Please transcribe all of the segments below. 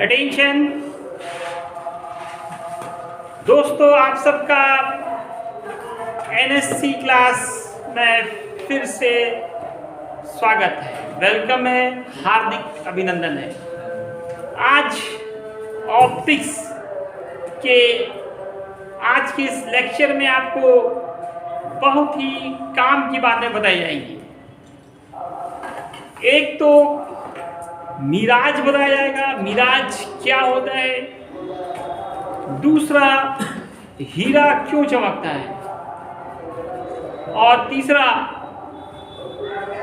Attention दोस्तों, आप सबका एनएससी क्लास में फिर से स्वागत है, वेलकम है, हार्दिक अभिनंदन है। आज ऑप्टिक्स के आज के इस लेक्चर में आपको बहुत ही काम की बातें बताई जाएंगी। एक तो मिराज बताया जाएगा, मिराज क्या होता है। दूसरा, हीरा क्यों चमकता है। और तीसरा,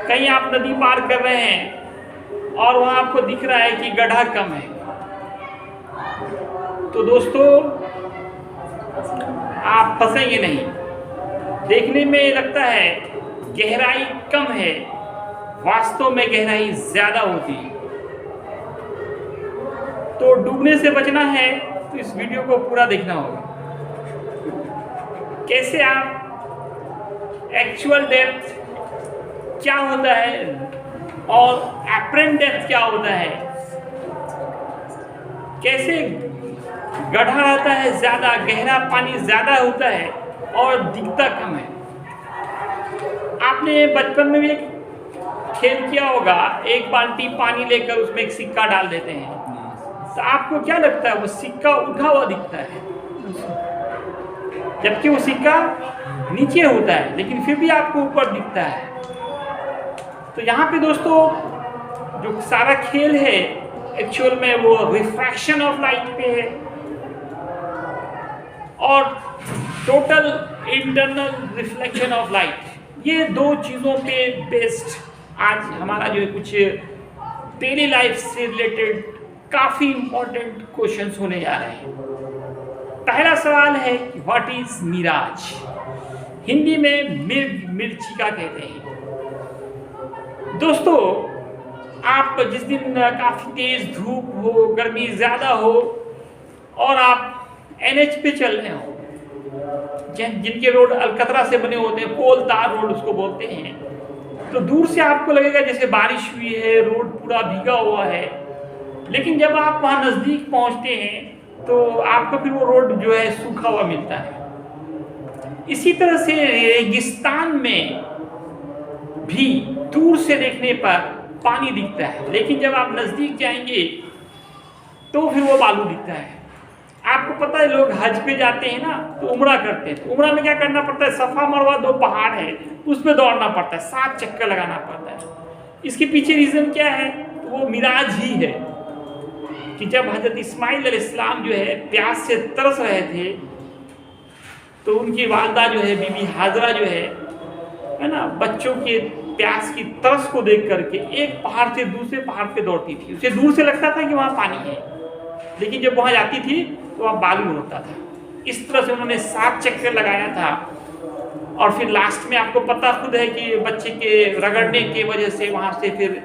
कहीं आप नदी पार कर रहे हैं और वहां आपको दिख रहा है कि गड्ढा कम है। तो दोस्तों, आप फंसेंगे नहीं। देखने में लगता है गहराई कम है, वास्तव में गहराई ज्यादा होती है। तो डूबने से बचना है तो इस वीडियो को पूरा देखना होगा। कैसे आप एक्चुअल डेप्थ क्या होता है और एपरेंट डेप्थ क्या होता है, कैसे गड्ढा रहता है ज्यादा, गहरा पानी ज्यादा होता है और दिखता कम है। आपने बचपन में भी एक खेल किया होगा, एक बाल्टी पानी लेकर उसमें एक सिक्का डाल देते हैं, तो आपको क्या लगता है वो सिक्का उठा हुआ दिखता है, जबकि वो सिक्का नीचे होता है, लेकिन फिर भी आपको ऊपर दिखता है। तो यहाँ पे दोस्तों जो सारा खेल है एक्चुअल में वो रिफ्रैक्शन ऑफ लाइट पे है और total internal reflection of light. ये दो चीज़ों पे बेस्ड आज हमारा जो है कुछ डेली लाइफ से रिलेटेड काफी इंपॉर्टेंट क्वेश्चंस होने जा रहे हैं। पहला सवाल है कि व्हाट इज मिराज। हिंदी में मिर्चिका कहते हैं। दोस्तों, आप जिस दिन काफी तेज धूप हो, गर्मी ज्यादा हो और आप एनएच पे चल रहे हो, जिनके रोड अलकतरा से बने होते हैं, कोलतार रोड उसको बोलते हैं, तो दूर से आपको लगेगा जैसे बारिश हुई है, रोड पूरा भीगा हुआ है। लेकिन जब आप वहाँ नज़दीक पहुँचते हैं तो आपको फिर वो रोड जो है सूखा हुआ मिलता है। इसी तरह से रेगिस्तान में भी दूर से देखने पर पानी दिखता है, लेकिन जब आप नज़दीक जाएंगे तो फिर वो बालू दिखता है। आपको पता है लोग हज पे जाते हैं ना, तो उमरा करते हैं, तो उमरा में क्या करना पड़ता है, सफ़ा मरवा 2 पहाड़ है, उस पर दौड़ना पड़ता है, 7 चक्कर लगाना पड़ता है। इसके पीछे रीज़न क्या है, तो वो मिराज ही है कि जब हजरत इस्माइल अलैहिस्सलाम जो है प्यास से तरस रहे थे, तो उनकी वालदा जो है बीबी हाजरा जो है ना, बच्चों के प्यास की तरस को देख करके एक पहाड़ से दूसरे पहाड़ पे दौड़ती थी। उसे दूर से लगता था कि वहाँ पानी है, लेकिन जब वहाँ जाती थी तो वहाँ बालू होता था। इस तरह से उन्होंने 7 चक्कर लगाया था और फिर लास्ट में आपको पता खुद है कि बच्चे के रगड़ने की वजह से वहाँ से फिर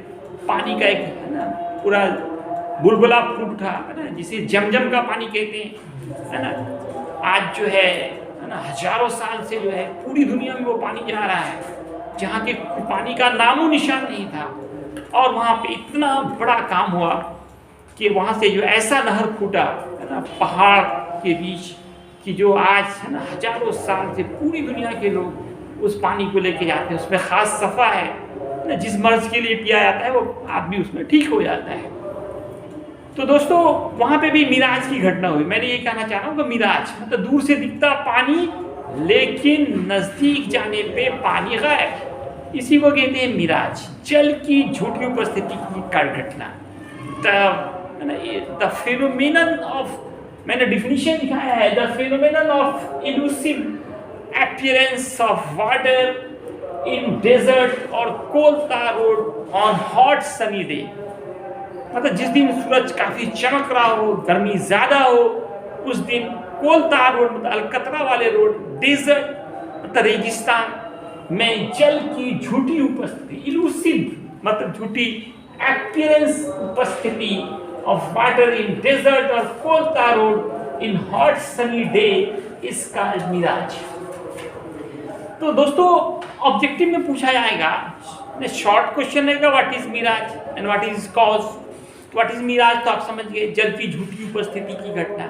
पानी का एक है ना पूरा बुलबुला फूट उठा, है ना, जिसे जमजम का पानी कहते हैं, है ना। आज जो है ना हजारों साल से जो है पूरी दुनिया में वो पानी जा रहा है, जहाँ के पानी का नामो निशान नहीं था। और वहाँ पे इतना बड़ा काम हुआ कि वहाँ से जो ऐसा नहर फूटा, है ना, पहाड़ के बीच, कि जो आज है ना हजारों साल से पूरी दुनिया के लोग उस पानी को लेके जाते हैं। उसमें ख़ास सफ़ा है ना, जिस मर्ज के लिए पिया जाता है वो आदमी उसमें ठीक हो जाता है। तो दोस्तों, वहाँ पे भी मिराज की घटना हुई। मैंने ये कहना चाह रहा हूँ कि मिराज मतलब दूर से दिखता पानी, लेकिन नज़दीक जाने पे पानी गायब। इसी को कहते हैं मिराज, जल की झूठी उपस्थिति की घटना। द फेनोमेनन ऑफ, मैंने डिफिनीशन दिखाया है, the phenomenon of illusive appearance of water in desert और कोलता road on hot sunny day. मतलब जिस दिन सूरज काफी चमक रहा हो, गर्मी ज्यादा हो, उस दिन कोलतार रोड मतलब अलकतरा वाले रोड, डेजर्ट मतलब रेगिस्तान में जल की झूठी उपस्थिति, इलूसिव मतलब झूठी अपीयरेंस उपस्थिति ऑफ वाटर इन डेजर्ट और कोलतार road in hot sunny day is called mirage. तो दोस्तों, ऑब्जेक्टिव में पूछा जाएगा, शॉर्ट क्वेश्चन रहेगा, what is mirage and what is cause. What is mirage, तो आप समझ गए, जल की झूठी उपस्थिति की घटना।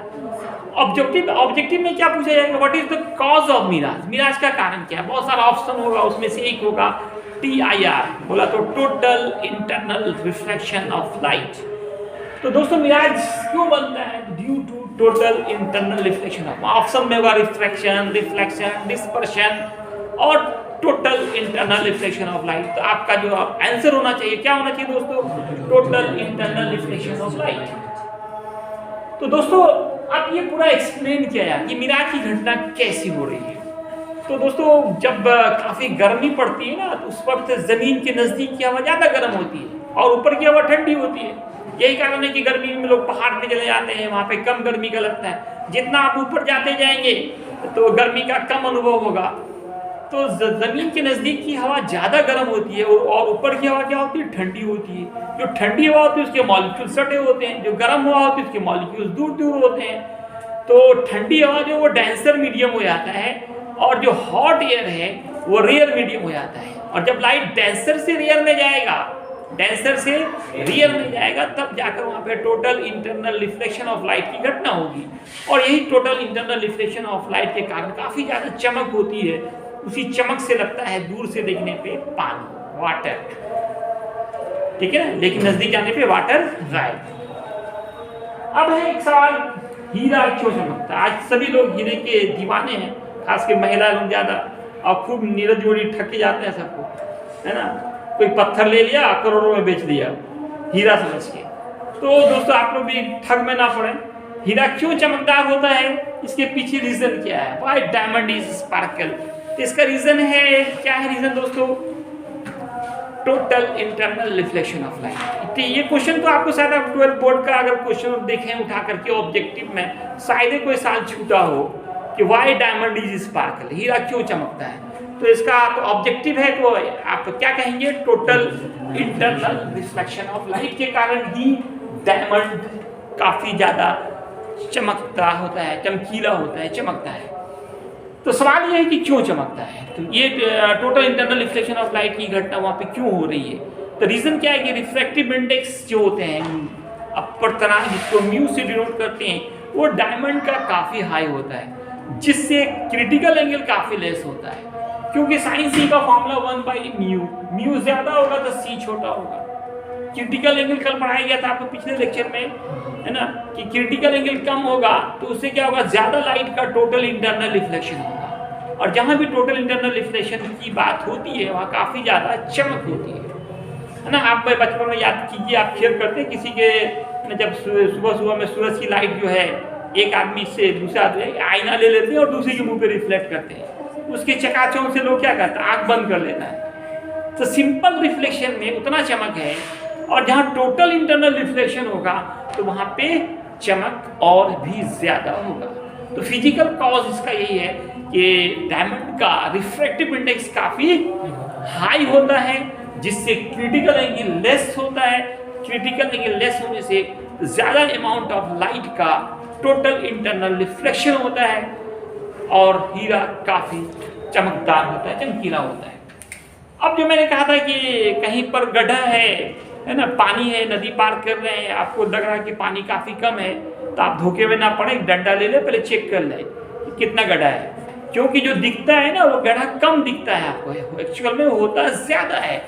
ऑब्जेक्टिव में क्या पूछा जाएगा, what is the cause of mirage, mirage का कारण क्या है। बहुत सारा ऑप्शन होगा, उसमें से एक होगा TIR, बोला तो total internal reflection of light. तो दोस्तों मिराज क्यों बनता है, due to total internal reflection of, option में होगा रिफ्रैक्शन, रिफ्लेक्शन, डिस्पर्शन और total internal reflection of light. तो आपका जो आंसर होना चाहिए, क्या होना चाहिए दोस्तों, total internal reflection of light. तो दोस्तों अब ये पूरा एक्सप्लेन किया है कि मिराज की घटना कैसी हो रही है। तो दोस्तों जब काफी गर्मी पड़ती है ना, तो उस वक्त जमीन के नजदीक की हवा ज्यादा गर्म होती है और ऊपर की हवा ठंडी होती है। यही कारण है कि गर्मी में लोग पहाड़ पे चले जाते हैं, वहां पे कम गर्मी का लगता है। जितना आप ऊपर जाते जाएंगे तो गर्मी का कम अनुभव होगा। तो जमीन के नजदीक की हवा ज्यादा गर्म होती है और ऊपर की हवा क्या होती है, ठंडी होती है। जो ठंडी हवा होती है उसके मॉलिक्यूल सटे होते हैं, जो गर्म हवा होती है उसके मॉलिक्यूल दूर दूर होते हैं। तो ठंडी हवा जो वो डेंसर मीडियम हो जाता है और जो हॉट एयर है वो रेयर मीडियम हो जाता है। और जब लाइट डेंसर से रेयर में जाएगा, डेंसर से रियल में जाएगा, तब जाकर वहां पे total internal reflection of light की घटना होगी। और यही total internal reflection of light के कारण काफी ज्यादा चमक होती है। उसी चमक से लगता है दूर से देखने पे पानी, वाटर, ठीक है ना, लेकिन नजदीक जाने पे वाटर गायब। अब है एक सवाल, हीरा क्यों चमकता है। आज सभी लोग हीरे के दीवाने हैं, खास कर महिला लोग ज्यादा, और खूब नीरज जोड़ी ठके जाते हैं सबको, है ना। कोई पत्थर ले लिया, करोड़ों में बेच दिया हीरा समझ के। तो दोस्तों आप लोग भी ठग में ना पड़े। हीरा क्यों चमकदार होता है, इसके पीछे रीजन क्या है, व्हाई डायमंड इज स्पार्कल। इसका रीजन है, क्या है रीजन दोस्तों, total internal reflection of light. ये क्वेश्चन तो आपको शायद आप 12 बोर्ड का अगर क्वेश्चन देखें उठा करके ऑब्जेक्टिव में, शायद कोई साल छूटा हो कि व्हाई डायमंड इज स्पार्कल, हीरा क्यों चमकता है। तो इसका आप ऑब्जेक्टिव है तो आप क्या कहेंगे, total internal reflection of light के कारण ही डायमंड काफी ज्यादा चमकता होता है, चमकीला होता है, चमकता है। तो सवाल यह है कि क्यों चमकता है। तो ये total internal reflection of light की घटना वहां पे क्यों हो रही है। तो रीजन क्या है कि रिफ्रैक्टिव इंडेक्स जो होते हैं, अपवर्तनांक जिसको म्यू से डिनोट करते हैं, वो डायमंड का काफी हाई होता है, जिससे क्रिटिकल एंगल काफी लेस होता है। क्योंकि साइन सी का फॉर्मूला 1/म्यू, म्यू ज्यादा होगा तो सी छोटा होगा। क्रिटिकल एंगल कल पढ़ाया गया था आपको पिछले लेक्चर में, है ना, कि क्रिटिकल एंगल कम होगा तो उससे क्या होगा, ज्यादा लाइट का टोटल इंटरनल रिफ्लेक्शन होगा। और जहां भी टोटल इंटरनल रिफ्लेक्शन की बात होती है वहां काफी ज्यादा चमक होती है ना। आप बचपन में याद कीजिए, आप खेल करते किसी के, जब सुबह सुबह में सूरज की लाइट जो है एक आदमी से दूसरा आदमी आईना ले लेते हैं और दूसरे के मुंह पे रिफ्लेक्ट करते हैं, उसके चकाचौंध से लोग क्या करते हैं, आंख बंद कर लेता है। तो सिंपल रिफ्लेक्शन में उतना चमक है, और जहां टोटल इंटरनल रिफ्लेक्शन होगा तो वहां पे चमक और भी ज्यादा होगा। तो फिजिकल कॉज इसका यही है कि डायमंड का रिफ्रैक्टिव इंडेक्स काफी हाई होता है, जिससे क्रिटिकल एंगल लेस होता है। क्रिटिकल एंगल लेस होने से ज्यादा अमाउंट ऑफ लाइट का टोटल इंटरनल रिफ्लेक्शन होता है और हीरा काफी चमकदार होता है, चमकीला होता है। अब जो मैंने कहा था कि कहीं पर गड्ढा है ना, पानी है, नदी पार कर रहे हैं, आपको लग रहा है कि पानी काफी कम है, तो आप धोखे में ना पड़े, एक डंडा ले ले, पहले चेक कर ले कितना गड्ढा है। क्योंकि जो दिखता है ना वो गड्ढा कम दिखता है आपको, एक्चुअल में होता ज्यादा है।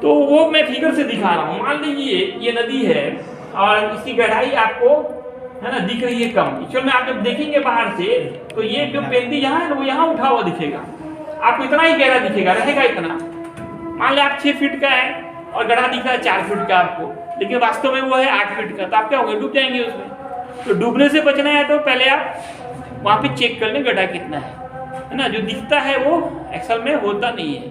तो वो मैं फिगर से दिखा रहा हूँ। मान लीजिए ये नदी है और इसकी गहराई आपको, है ना, दिख रही है कम। एक्चुअल में आप जब देखेंगे बाहर से तो ये जो पेंदी यहाँ है ना वो यहाँ उठा हुआ दिखेगा, आपको इतना ही गहरा दिखेगा, रहेगा इतना। मान लिया आप 6 फीट का है और गड्ढा दिख रहा है 4 फीट का आपको, लेकिन वास्तव में वो है 8 फीट का, तो आप क्या होंगे, डूब जाएंगे उसमें। तो डूबने से बचना है तो पहले आप वहाँ पे चेक कर लें गड्ढा कितना है ना। जो दिखता है वो एक्चुअल में होता नहीं है,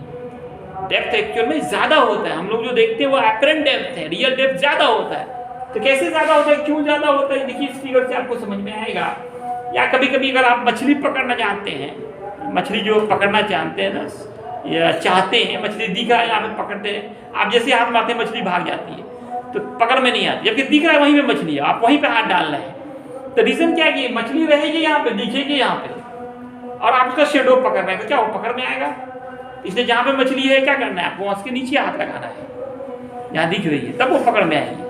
डेप्थ एक्चुअल में ज्यादा होता है। हम लोग जो देखते हैं वो एपरेंट डेप्थ है, रियल डेप्थ ज्यादा होता है। तो कैसे ज्यादा होता है, क्यों ज्यादा होता है, देखिए इस फिगर से आपको समझ में आएगा। या कभी कभी अगर आप मछली पकड़ना जानते हैं, मछली जो पकड़ना चाहते हैं ना, या चाहते हैं, मछली दिख रहा है यहाँ पे पकड़ते हैं, आप जैसे हाथ मारते हैं मछली भाग जाती है, तो पकड़ में नहीं आती। जबकि दिख रहा है वहीं पे मछली है, आप वहीं पे हाथ डाल रहे हैं। तो रीजन क्या है कि मछली रहेगी यहाँ पे, दिखेगी यहाँ पे, और आप उसका शेडो पकड़ रहे हैं, तो क्या वो पकड़ में आएगा। इसलिए जहाँ पे मछली है क्या करना है, आपको उसके नीचे हाथ लगाना है, यहाँ दिख रही है, तब वो पकड़ में आएगी।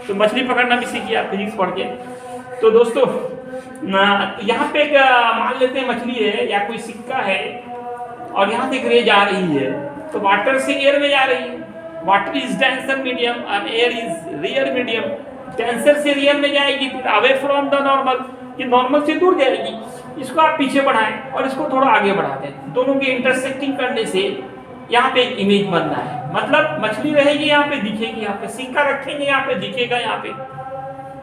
तो मछली पकड़ना भी सीखिए आप फिजिक्स पढ़ के। तो दोस्तों यहाँ पे एक मान लेते हैं मछली है या कोई सिक्का है और यहाँ से एक रे जा रही है, तो वाटर से एयर में जा रही है। Water is denser medium and air is rare medium. Denser से रेयर में जाएगी फिर अवे फ्रॉम द नॉर्मल, ये नॉर्मल से दूर जाएगी। इसको आप पीछे बढ़ाएं और इसको थोड़ा आगे बढ़ा दें, दोनों के इंटरसेक्टिंग करने से यहाँ पे एक इमेज बन रहा है। मतलब मछली रहेगी यहाँ पे, दिखेगी यहाँ पे, सिक्का रखेंगे यहाँ पे, दिखेगा यहाँ पे।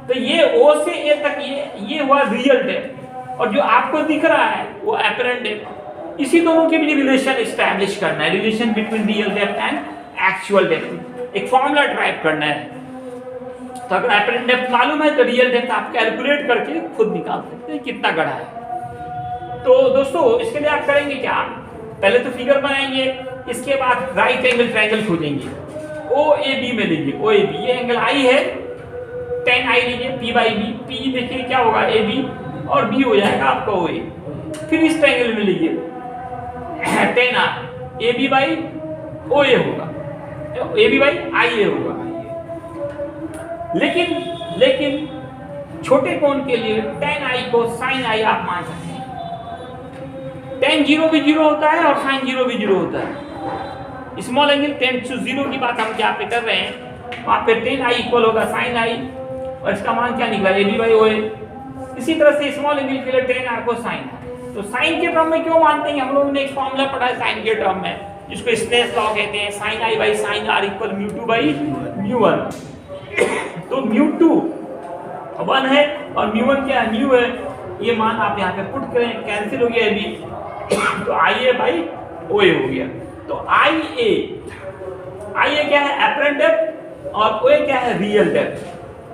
तो ये ओ से ए तक ये हुआ रियल डेप्थ, और जो आपको दिख रहा है वो एपरेंट डेप्थ। इसी दोनों के बीच रिलेशन एस्टैब्लिश करना है, relation between real depth and actual depth. एक फॉर्मूला ड्राइव करना है। तो अगर एपरेंट डेप्थ मालूम है तो रियल डेप्थ आप कैलकुलेट करके खुद निकाल सकते हैं कितना गढ़ा है। तो दोस्तों इसके लिए आप करेंगे क्या, पहले तो फिगर बनाएंगे, इसके बाद राइट एंगल ट्रायंगल खोजेंगे। ओ ए बी में लीजिए, ओ ए बी, ये एंगल आई है, tan आई लीजिए, p बाई बी। p देखिए क्या होगा ए बी, और b हो जाएगा आपका ओ ए। फिर इस ट्रायंगल में लीजिए tan R, A B by O A होगा, ए बी बाई आई ए होगा। लेकिन छोटे कोण के लिए tan आई को sin आई आप मान सकते हैं। tan 0 भी 0 होता है और sin 0 भी 0 होता है। स्मॉल एंगल tan to 0 की बात हम यहाँ पे कर रहे हैं, वहाँ पे tan आई इक्वल होगा sin आई, और इसका मान क्या निकला ए बी बाई ओ ए। इसी तरह से स्मॉल एंगल के लिए tan आर को sin। तो sin के टर्म में क्यों मानते हैं, हम लोगों ने एक फॉर्मूला पढ़ा है sin के टर्म में, जिसको स्नेल्स लॉ कहते हैं, sin i by sin r equal mu two by mu one. तो म्यू टू 1 है और म्यू वन क्या है, म्यू है। ये मान आप यहाँ पे पुट करें, कैंसिल हो गया ए बी, तो आई ए बाई ओ ए हो गया। तो आई ए क्या है, एपरेंट डेप्थ, और ओ ए क्या है, real depth.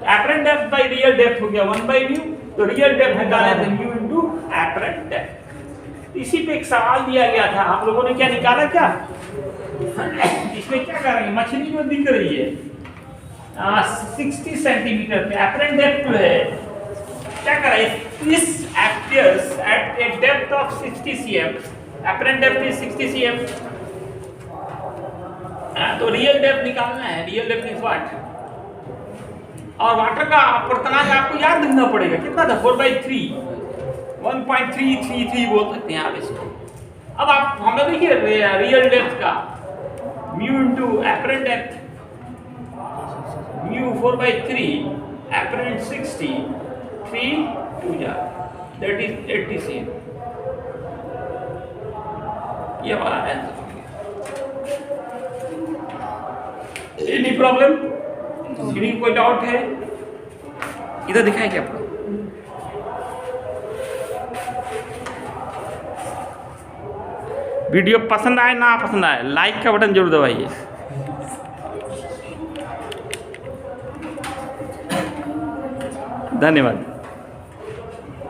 Apparent depth by real depth हो गया 1 बाई म्यू, तो रियल डेप्थ निकाला था म्यू इनटू एपरेंट डेप्थ। इसी पे एक सवाल दिया गया था, आप लोगों ने क्या निकाला, क्या इसमें क्या करेंगे, मछली जो दिख रही है 60 सेंटीमीटर पे, एपरेंट डेप्थ जो है क्या कर रहा है, this appears at a depth of 60 cm, apparent depth is 60 cm। तो रियल डेप्थ निकालना है, रियल डेप्थ इज व्हाट, और वाटर का अपर्तनांक आपको याद रखना पड़ेगा, कितना था 4/3, 1.333 बोल सकते हैं आप इसको। अब आप हमें देखिए रियल डेप्थ का mu into apparent depth, mu 4/3, apparent 60, 3 2 जा, that is 80 cm। ये हमारा आंसर। एनी प्रॉब्लम, किसी कोई डाउट है, इधर दिखाएं क्या आपको। वीडियो पसंद आए ना पसंद आए, लाइक का बटन जरूर दबाइए। धन्यवाद।